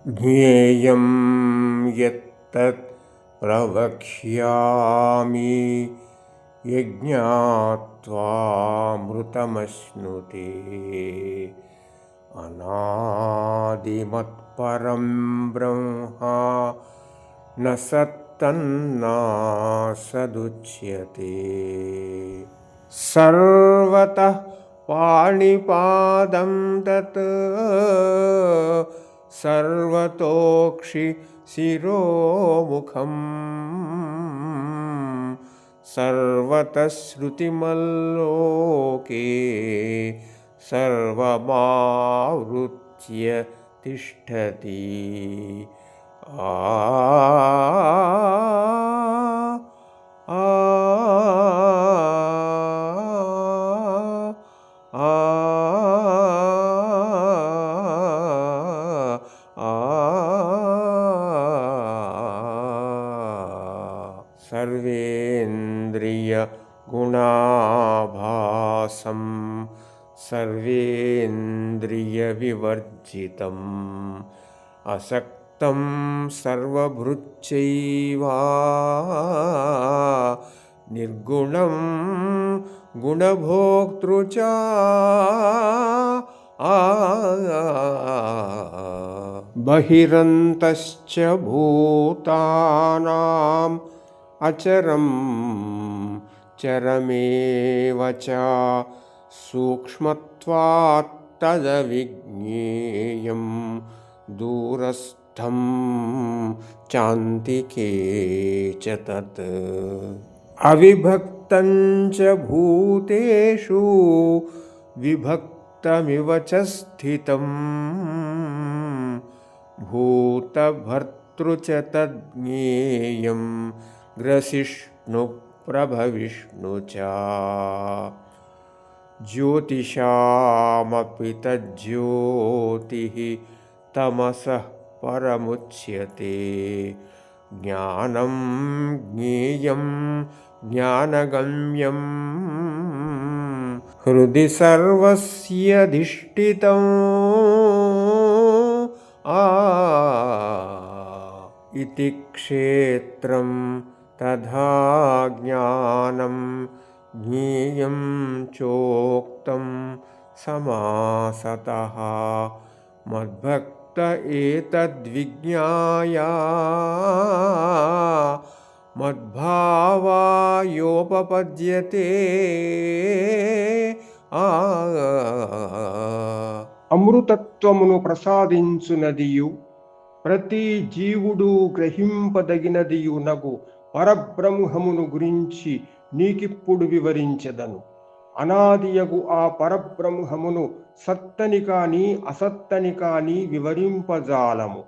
ज्ञेयं यत्तत् प्रवक्ष्यामि यज्ञात्वामृतमश्नुते अनादिमत्परं ब्रह्म न सत्तन्नासदुच्यते सर्वतः पाणिपादं तत् सर्वतोक्षिशिरोमुखम् सर्वतः श्रुतिमल्लोके सर्वमावृत्य तिष्ठति आ सर्वेन्द्रियगुणाभासं सर्वेन्द्रियविवर्जितम् असक्तं सर्वभृच्चैव निर्गुणं गुणभोक्तृ च बहिरन्तश्च भूतानाम् अचरं चरमेव च सूक्ष्मत्वात् तदविज्ञेयं दूरस्थं चान्तिके च तत् अविभक्तं च भूतेषु विभक्तमिव च स्थितं भूतभर्तृ च तज्ज्ञेयं ग्रसिष्णुप्रभविष्णु च ज्योतिषामपि तज्ज्योतिः तमसः परमुच्यते ज्ञानं ज्ञेयं ज्ञानगम्यं हृदि सर्वस्यधिष्ठितम् इति क्षेत्रं तथा ज्ञानं ज्ञेयं चोक्तं समासतः मद्भक्त एतद्विज्ञाय मद्भावायोपपद्यते అమృతత్వమును ప్రసాదించునదియు ప్రతి జీవుడు గ్రహింపదగినదియు నగు పరబ్రహ్మమును గురించి నీకిప్పుడు వివరించెదను. అనాదియగు ఆ పరబ్రహ్మమును సత్తని కాని అసత్తని కాని వివరింపజాలము.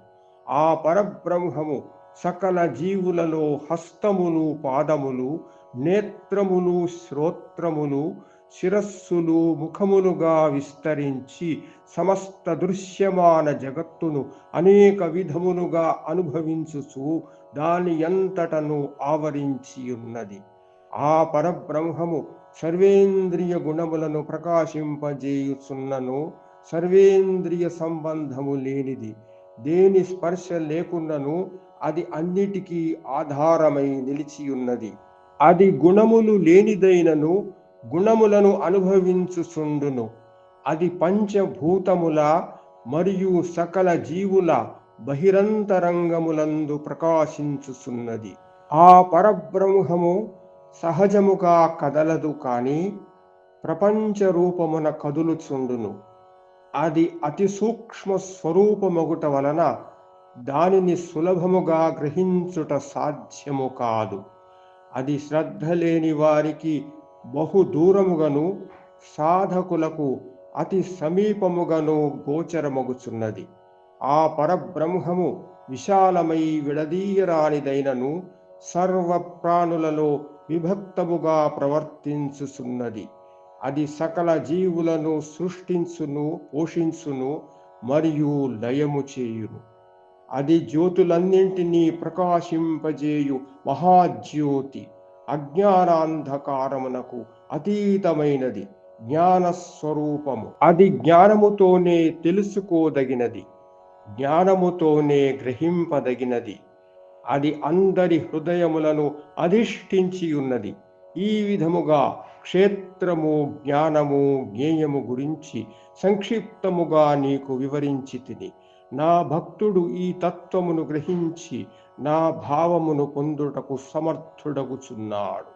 ఆ పరబ్రహ్మము సకల జీవులలో హస్తములు పాదములు నేత్రములు శ్రోత్రములు శిరస్సులు ముఖములుగా విస్తరించి సమస్త దృశ్యమాన జగత్తును అనేక విధములుగా అనుభవించుచు దాని అంతటను ఆవరించి ఉన్నది. ఆ పరబ్రహ్మము సర్వేంద్రియ గుణములను ప్రకాశింపజేయుచున్నను సర్వేంద్రియ సంబంధము లేనిది. దేని స్పర్శ లేకున్నను అది అన్నిటికీ ఆధారమై నిలిచియున్నది. అది గుణములు లేనిదైనను గుణములను అనుభవించుచుండును. అది పంచభూతముల మరియు సకల జీవుల బహిరంతరంగములందు ప్రకాశించుచున్నది. ఆ పరబ్రహ్మము సహజముగా కదలదు కాని ప్రపంచ రూపమున కదులుచుండును. అది అతి సూక్ష్మ స్వరూపమగుట వలన దానిని సులభముగా గ్రహించుట సాధ్యము కాదు. అది శ్రద్ధ లేని వారికి బహు దూరముగను సాధకులకు అతి సమీపముగను గోచరమగుచున్నది. ఆ పరబ్రహ్మము విశాలమై విడదీయరానిదైనను సర్వ ప్రాణులలో విభక్తముగా ప్రవర్తించుచున్నది. అది సకల జీవులను సృష్టించును, పోషించును మరియు లయము చేయును. అది జ్యోతులన్నింటినీ ప్రకాశింపజేయు మహాజ్యోతి. అజ్ఞానాంధకారమునకు అతీతమైనది, జ్ఞానస్వరూపము. అది జ్ఞానముతోనే తెలుసుకోదగినది. జ్ఞానముతోనే గ్రహింపదగినది. అది అందరి హృదయములను అధిష్ఠించి ఉన్నది. ఈ విధముగా క్షేత్రము, జ్ఞానము, జ్ఞేయము గురించి సంక్షిప్తముగా నీకు వివరించి తిని, నా భక్తుడు ఈ తత్వమును గ్రహించి నా భావమును పొందుటకు సమర్థుడగుచున్నాడు.